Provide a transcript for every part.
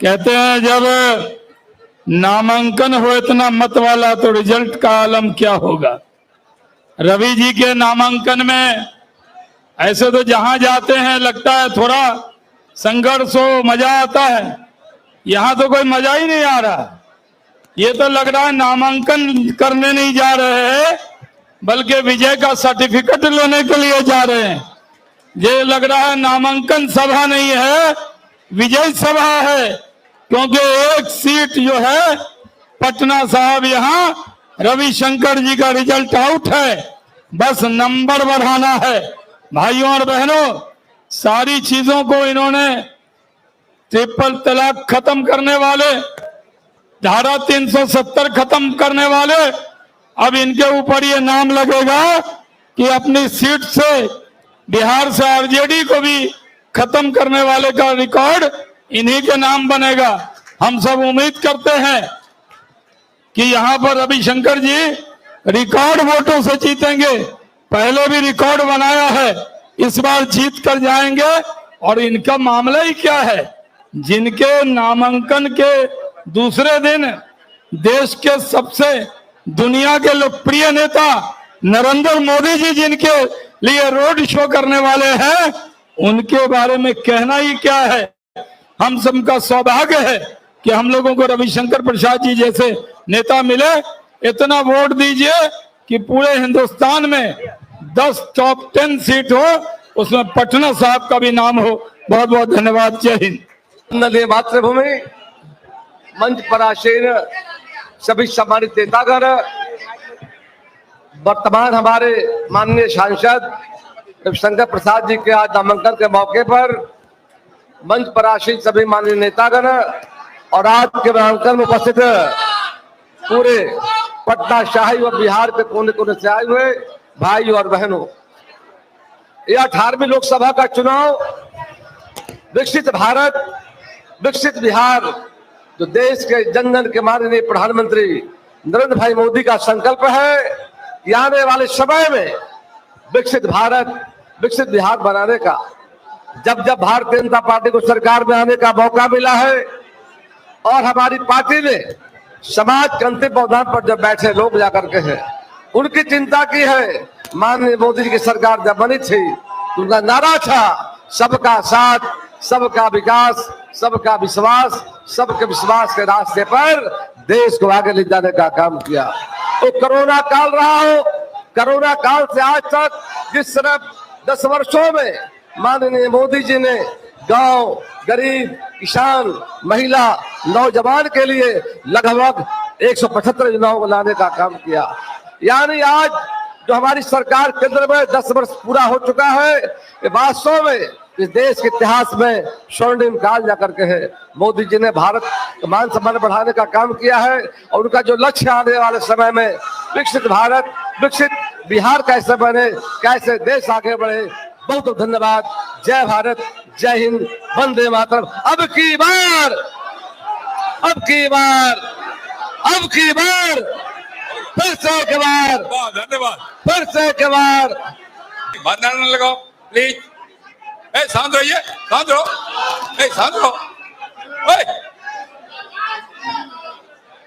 कहते हैं जब नामांकन हो इतना मत वाला तो रिजल्ट का आलम क्या होगा। रवि जी के नामांकन में ऐसे तो जहां जाते हैं लगता है थोड़ा संघर्ष हो, मजा आता है। यहां तो कोई मजा ही नहीं आ रहा। ये तो लग रहा है नामांकन करने नहीं जा रहे हैं बल्कि विजय का सर्टिफिकेट लेने के लिए जा रहे हैं। ये लग रहा है नामांकन सभा नहीं है, विजय सभा है, क्योंकि एक सीट जो है पटना साहब, यहां रविशंकर जी का रिजल्ट आउट है, बस नंबर बढ़ाना है। भाइयों और बहनों, सारी चीजों को इन्होंने ट्रिपल तलाक खत्म करने वाले, धारा 370 खत्म करने वाले, अब इनके ऊपर ये नाम लगेगा कि अपनी सीट से बिहार से आरजेडी को भी खत्म करने वाले का रिकॉर्ड इन्हीं के नाम बनेगा। हम सब उम्मीद करते हैं कि यहां पर रविशंकर जी रिकॉर्ड वोटों से जीतेंगे। पहले भी रिकॉर्ड बनाया है, इस बार जीत कर जाएंगे। और इनका मामला ही क्या है, जिनके नामांकन के दूसरे दिन देश के सबसे दुनिया के लोकप्रिय नेता नरेंद्र मोदी जी जिनके लिए रोड शो करने वाले हैं, उनके बारे में कहना ही क्या है। हम सबका सौभाग्य है कि हम लोगों को रविशंकर प्रसाद जी जैसे नेता मिले। इतना वोट दीजिए कि पूरे हिंदुस्तान में 10 टॉप 10 सीट हो, उसमें पटना साहब का भी नाम हो। बहुत बहुत धन्यवाद। जय हिंद। नदे मातृभूमि मंच पर आसीन सभी सम्मानित नेतागण, वर्तमान हमारे माननीय सांसद रविशंकर प्रसाद जी के आज नामांकन के मौके पर मंच पर आसीन सभी माननीय नेतागण और आज के नामांकन में उपस्थित पूरे पटना शाही व बिहार के कोने कोने से आए हुए भाई और बहनों, यह 18वीं लोकसभा का चुनाव विकसित भारत विकसित बिहार जो देश के जन जन के माननीय प्रधानमंत्री नरेंद्र भाई मोदी का संकल्प है कि आने वाले समय में विकसित भारत विकसित बिहार बनाने का, जब जब भारतीय जनता पार्टी को सरकार में आने का मौका मिला है और हमारी पार्टी ने समाज के अंतिम पावदान पर जब बैठे लोग जाकर के हैं, उनकी चिंता की है। माननीय मोदी जी की सरकार जब बनी थी तो उनका नारा था सबका साथ, सबका विकास, सबका विश्वास, सबके विश्वास के रास्ते पर देश को आगे ले जाने का काम किया। तो कोरोना काल रहा हो, कोरोना काल से आज तक जिस तरह 10 वर्षों में माननीय मोदी जी ने गांव, गरीब, किसान, महिला, नौजवान के लिए लगभग 175 योजनाओं को लाने का काम किया। यानी आज जो हमारी सरकार केंद्र में 10 वर्ष पूरा हो चुका है, ये वास्तव में इस देश के इतिहास में स्वर्णिम काल जाकर के है। मोदी जी ने भारत का मान सम्मान बढ़ाने का काम किया है और उनका जो लक्ष्य आने वाले समय में विकसित भारत विकसित बिहार कैसे बने, कैसे देश आगे बढ़े। बहुत बहुत धन्यवाद। जय भारत, जय हिंद, वंदे मातरम। अब की बार फिर से एक बार धन्यवाद, फिर से एक बार बंधन लगाओ प्लीज। शांत रहिए, शांत रहो, शांत रहो।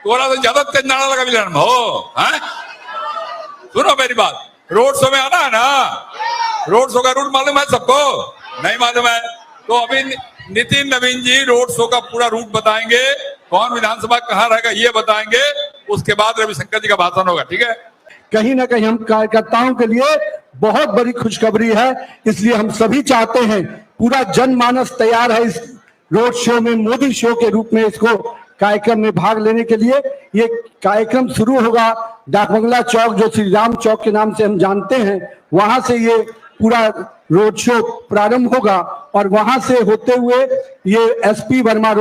थोड़ा सा ज्यादा तेज नारा लगा मिलन हो। सुनो मेरी बात, रोड शो में आना है ना, रोड शो का रूट मालूम है सबको? नहीं मालूम है तो अभी नितिन नवीन जी रोड शो का पूरा रूट बताएंगे, कौन विधानसभा कहाँ रहेगा ये बताएंगे, उसके बाद रविशंकर जी का भाषण होगा। ठीक है। कहीं ना कहीं हम कार्यकर्ताओं के लिए बहुत बड़ी खुशखबरी है, इसलिए हम सभी चाहते हैं, पूरा जनमानस तैयार है इस रोड शो में, मोदी शो के रूप में इसको कार्यक्रम में भाग लेने के लिए। ये कार्यक्रम शुरू होगा डाकबंगला चौक, जो श्री राम चौक के नाम से हम जानते हैं, वहां से ये पूरा रोड शो प्रारंभ होगा और वहां से होते हुए ये एसपी वर्मा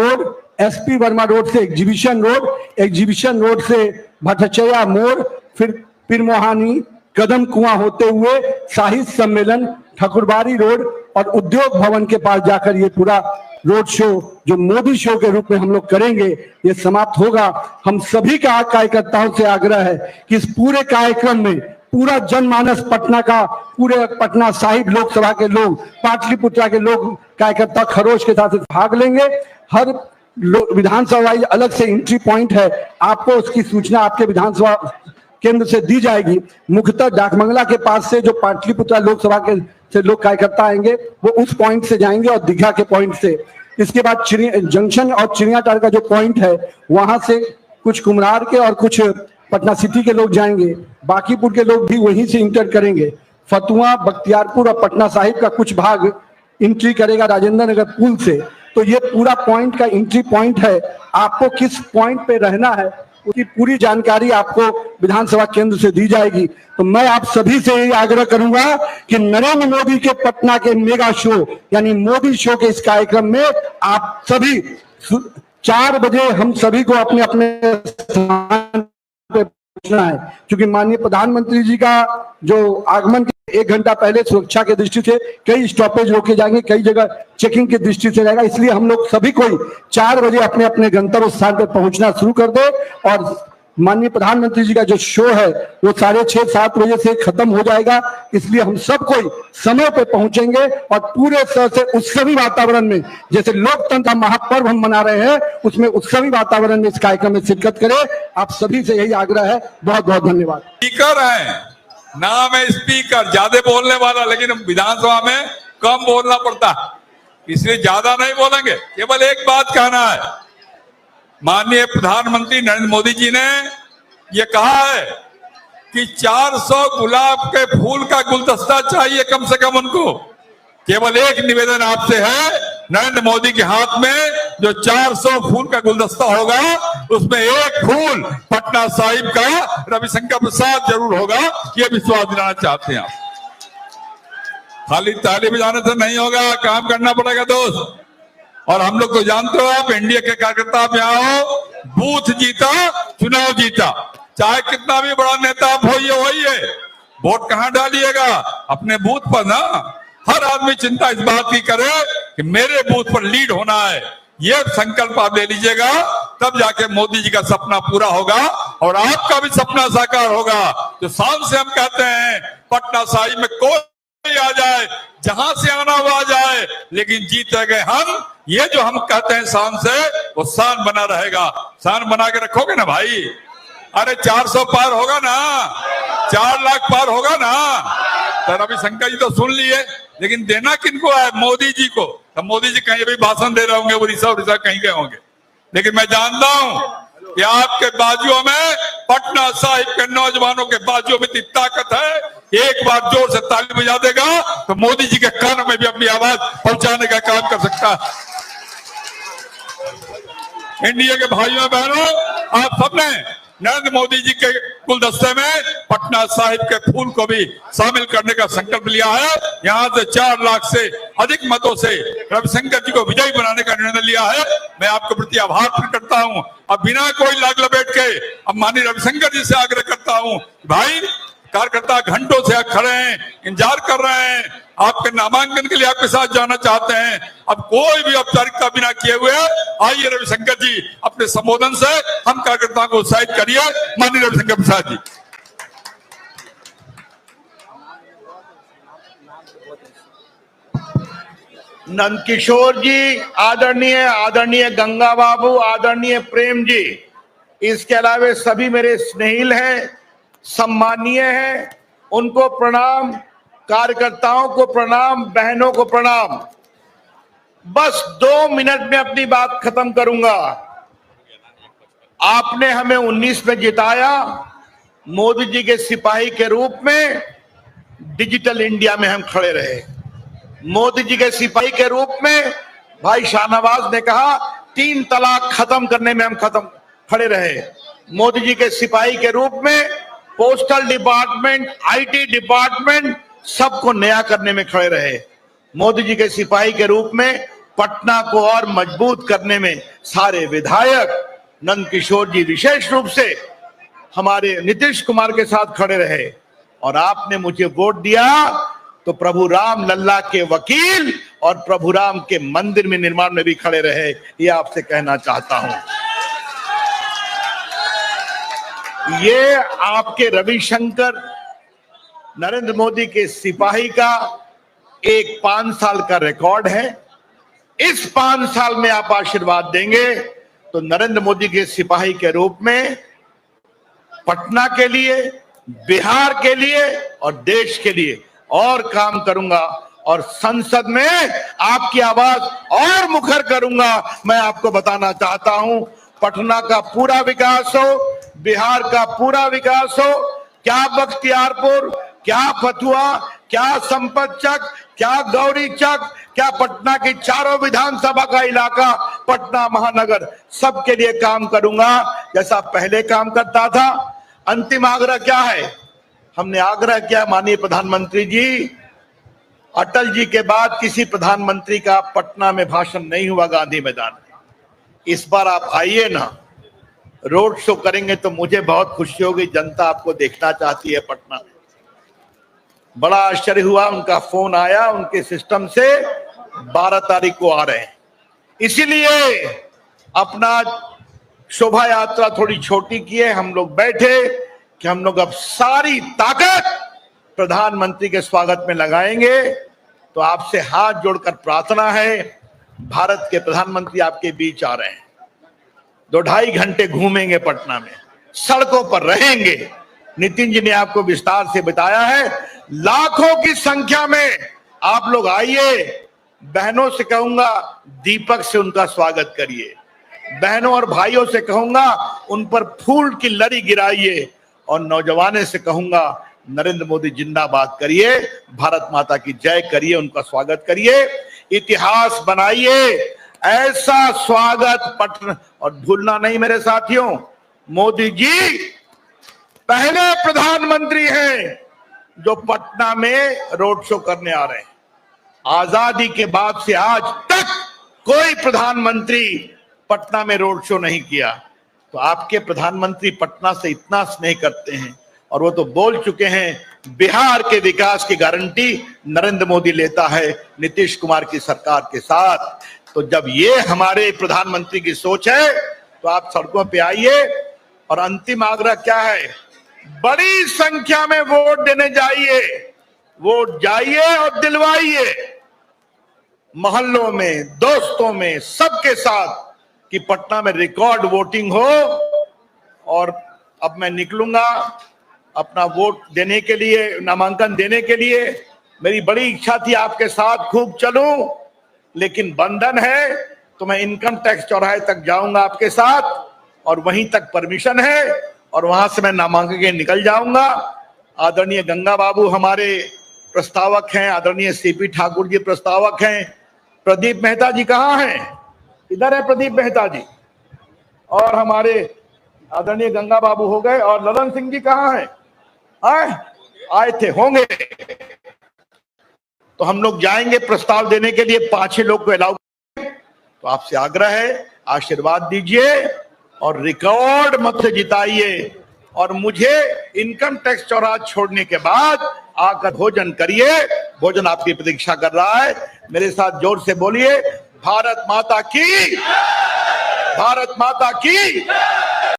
रोड से एग्जीबिशन रोड से भट्टाचार्य मोड़, फिर मोहानी कदम कुआं होते हुए साहित्य सम्मेलन, ठकुरबाड़ी रोड और उद्योग भवन के पास जाकर ये पूरा रोड शो जो मोदी शो के रूप में हम लोग करेंगे, ये समाप्त होगा। हम सभी का कार्यकर्ताओं से आग्रह है कि इस पूरे कार्यक्रम में पूरा जनमानस पटना का, पूरे पटना साहिब लोकसभा के लोग, पाटलिपुत्रा के लोग कार्यकर्ता खरोश के साथ भाग लेंगे। हर विधानसभा वाइज अलग से एंट्री पॉइंट है, आपको उसकी सूचना आपके विधानसभा केंद्र से दी जाएगी। मुख्यतः डाकमंगला के पास से जो पाटलिपुत्र लोकसभा के से लोग कार्यकर्ता आएंगे वो उस पॉइंट से जाएंगे और दीघा के पॉइंट से। इसके बाद जंक्शन और चिड़ियाटार का जो पॉइंट है वहां से कुछ कुम्हरार के और कुछ पटना सिटी के लोग जाएंगे, बाकीपुर के लोग भी वहीं से इंटर करेंगे। फतुहा, बख्तियारपुर और पटना साहिब का कुछ भाग एंट्री करेगा राजेंद्र नगर पुल से। तो ये पूरा पॉइंट का एंट्री पॉइंट है, आपको किस पॉइंट पे रहना है उसकी पूरी जानकारी आपको विधानसभा केंद्र से दी जाएगी। तो मैं आप सभी से यही आग्रह करूंगा कि नरेंद्र मोदी के पटना के मेगा शो यानी मोदी शो के इस कार्यक्रम में आप सभी 4 बजे हम सभी को अपने अपने स्थान पे पहुंचना है, क्योंकि माननीय प्रधानमंत्री जी का जो आगमन के 1 घंटा पहले सुरक्षा के दृष्टि से कई स्टॉपेज रोके जाएंगे, कई जगह चेकिंग की दृष्टि से रहेगा। इसलिए हम लोग सभी कोई 4 बजे अपने अपने गंतव्य स्थान पर पहुंचना शुरू कर दे और माननीय प्रधानमंत्री जी का जो शो है वो 6:30-7 बजे से खत्म हो जाएगा। इसलिए हम सब कोई समय पे पहुंचेंगे और पूरे तरह से उत्सवी वातावरण में, जैसे लोकतंत्र महापर्व हम मना रहे हैं, उसमें उत्सवी वातावरण में इस कार्यक्रम में शिरकत करें। आप सभी से यही आग्रह है। बहुत बहुत धन्यवाद। स्पीकर है, नाम है स्पीकर, ज्यादा बोलने वाला, लेकिन विधानसभा में कम बोलना पड़ता है, इसलिए ज्यादा नहीं बोलेंगे। केवल एक बात कहना है, माननीय प्रधानमंत्री नरेंद्र मोदी जी ने ये कहा है कि 400 गुलाब के फूल का गुलदस्ता चाहिए कम से कम उनको। केवल एक निवेदन आपसे है, नरेंद्र मोदी के हाथ में जो 400 फूल का गुलदस्ता होगा उसमें एक फूल पटना साहिब का रविशंकर प्रसाद जरूर होगा, ये विश्वास दिलाना चाहते हैं। खाली ताली बजाने से नहीं होगा, काम करना पड़ेगा दोस्त। और हम लोग तो जानते हो, आप एनडीए के कार्यकर्ता आप यहाँ हो, बूथ जीता चुनाव जीता, चाहे कितना भी बड़ा नेता आप होइए, वोट कहाँ डालिएगा? अपने बूथ पर ना। हर आदमी चिंता इस बात की करे कि मेरे बूथ पर लीड होना है, ये संकल्प आप ले लीजिएगा, तब जाके मोदी जी का सपना पूरा होगा और आपका भी सपना साकार होगा। जो शान से हम कहते हैं पटना साहिब में कोई आ जाए, जहां से आना हुआ आ जाए, लेकिन जीते गए हम, ये जो हम कहते हैं शान से, वो शान बना रहेगा। शान बना के रखोगे ना भाई? अरे 400 पार होगा ना, 4 लाख पार होगा ना। तो रविशंकर जी तो सुन लिए, लेकिन देना किनको है? मोदी जी को। तो मोदी जी कहीं भी भाषण दे रहे होंगे, उड़ीसा कहीं गए होंगे, लेकिन मैं जानता हूं कि आपके बाजुओं में, पटना साहिब के नौजवानों के बाजुओं में इतनी ताकत है, एक बार जोर से ताली बजा देगा तो मोदी जी के कानों में भी अपनी आवाज पहुंचाने का काम कर सकता है। इंडिया के भाइयों बहनों, आप सबने नरेंद्र मोदी जी के गुलदस्ते में पटना साहिब के फूल को भी शामिल करने का संकल्प लिया है। यहां से 4 लाख से अधिक मतों से रविशंकर जी को विजयी बनाने का निर्णय लिया है। मैं आपके प्रति आभार प्रकट करता हूं। अब बिना कोई लाग लपेट के अब माननीय रविशंकर जी से आग्रह करता हूं, भाई कार्यकर्ता घंटों से खड़े हैं, इंतजार कर रहे हैं, आपके नामांकन के लिए आपके साथ जाना चाहते हैं। अब कोई भी औपचारिकता बिना किए हुए आइए रविशंकर जी, अपने संबोधन से हम कार्यकर्ताओं को उत्साहित करिए। माननीय रविशंकर प्रसाद जी। नंदकिशोर जी, आदरणीय गंगा बाबू, आदरणीय प्रेम जी, इसके अलावा सभी मेरे स्नेहिल हैं, सम्मानीय हैं, उनको प्रणाम, कार्यकर्ताओं को प्रणाम, बहनों को प्रणाम। बस 2 मिनट में अपनी बात खत्म करूंगा। आपने हमें 19 में जिताया, मोदी जी के सिपाही के रूप में डिजिटल इंडिया में हम खड़े रहे। मोदी जी के सिपाही के रूप में भाई शाहनवाज ने कहा 3 तलाक खत्म करने में हम खड़े रहे। मोदी जी के सिपाही के रूप में पोस्टल डिपार्टमेंट, आईटी डिपार्टमेंट सबको नया करने में खड़े रहे। मोदी जी के सिपाही के रूप में पटना को और मजबूत करने में सारे विधायक, नंदकिशोर जी विशेष रूप से हमारे नीतीश कुमार के साथ खड़े रहे। और आपने मुझे वोट दिया तो प्रभु राम लल्ला के वकील और प्रभु राम के मंदिर में निर्माण में भी खड़े रहे, ये आपसे कहना चाहता हूं। ये आपके रविशंकर नरेंद्र मोदी के सिपाही का एक 5 साल का रिकॉर्ड है। इस 5 साल में आप आशीर्वाद देंगे तो नरेंद्र मोदी के सिपाही के रूप में पटना के लिए, बिहार के लिए और देश के लिए और काम करूंगा और संसद में आपकी आवाज और मुखर करूंगा। मैं आपको बताना चाहता हूं, पटना का पूरा विकास हो, बिहार का पूरा विकास हो, क्या बख्तियारपुर, क्या फतुहा, क्या संपतचक, क्या गौरीचक, क्या पटना की चारों विधानसभा का इलाका, पटना महानगर, सबके लिए काम करूंगा जैसा पहले काम करता था। अंतिम आग्रह क्या है? हमने आग्रह किया माननीय प्रधानमंत्री जी, अटल जी के बाद किसी प्रधानमंत्री का पटना में भाषण नहीं हुआ गांधी मैदान में। इस बार आप आइए ना, रोड शो करेंगे तो मुझे बहुत खुशी होगी। जनता आपको देखना चाहती है पटना में। बड़ा आश्चर्य हुआ, उनका फोन आया उनके सिस्टम से 12 तारीख को आ रहे हैं। इसीलिए अपना शोभा यात्रा थोड़ी छोटी किए, हम लोग बैठे कि हम लोग अब सारी ताकत प्रधानमंत्री के स्वागत में लगाएंगे। तो आपसे हाथ जोड़कर प्रार्थना है, भारत के प्रधानमंत्री आपके बीच आ रहे हैं, 2-2.5 घंटे घूमेंगे पटना में, सड़कों पर रहेंगे। नितिन जी ने आपको विस्तार से बताया है, लाखों की संख्या में आप लोग आइए। बहनों से कहूंगा दीपक से उनका स्वागत करिए, बहनों और भाइयों से कहूंगा उन पर फूल की लड़ी गिराइए, और नौजवानों से कहूंगा नरेंद्र मोदी जिंदाबाद करिए, भारत माता की जय करिए, उनका स्वागत करिए, इतिहास बनाइए। ऐसा स्वागत पटना, और भूलना नहीं मेरे साथियों, मोदी जी पहले प्रधानमंत्री हैं जो पटना में रोड शो करने आ रहे हैं। आजादी के बाद से आज तक कोई प्रधानमंत्री पटना में रोड शो नहीं किया। तो आपके प्रधानमंत्री पटना से इतना स्नेह करते हैं, और वो तो बोल चुके हैं बिहार के विकास की गारंटी नरेंद्र मोदी लेता है नीतीश कुमार की सरकार के साथ। तो जब ये हमारे प्रधानमंत्री की सोच है तो आप सड़कों पे आइए। और अंतिम आग्रह क्या है? बड़ी संख्या में वोट देने जाइए, वोट जाइए और दिलवाइए, मोहल्लों में, दोस्तों में, सबके साथ, कि पटना में रिकॉर्ड वोटिंग हो। और अब मैं निकलूंगा अपना वोट देने के लिए, नामांकन देने के लिए। मेरी बड़ी इच्छा थी आपके साथ खूब चलूं, लेकिन बंधन है तो मैं इनकम टैक्स चौराहे तक जाऊंगा आपके साथ, और वहीं तक परमिशन है, और वहां से मैं नामांकन के निकल जाऊंगा। आदरणीय गंगा बाबू हमारे प्रस्तावक हैं, आदरणीय सीपी ठाकुर जी प्रस्तावक हैं, प्रदीप मेहता जी कहाँ हैं? इधर है प्रदीप मेहता जी, और हमारे आदरणीय गंगा बाबू हो गए, और ललन सिंह जी कहाँ हैं? आए थे, होंगे। तो हम लोग जाएंगे प्रस्ताव देने के लिए, 5-6 लोग को अलाउ। तो आपसे आग्रह है, आशीर्वाद दीजिए और रिकॉर्ड मत से जिताइए, और मुझे इनकम टैक्स चौराहा छोड़ने के बाद आकर भोजन करिए। भोजन आपकी प्रतीक्षा कर रहा है। मेरे साथ जोर से बोलिए, भारत माता की, भारत माता की।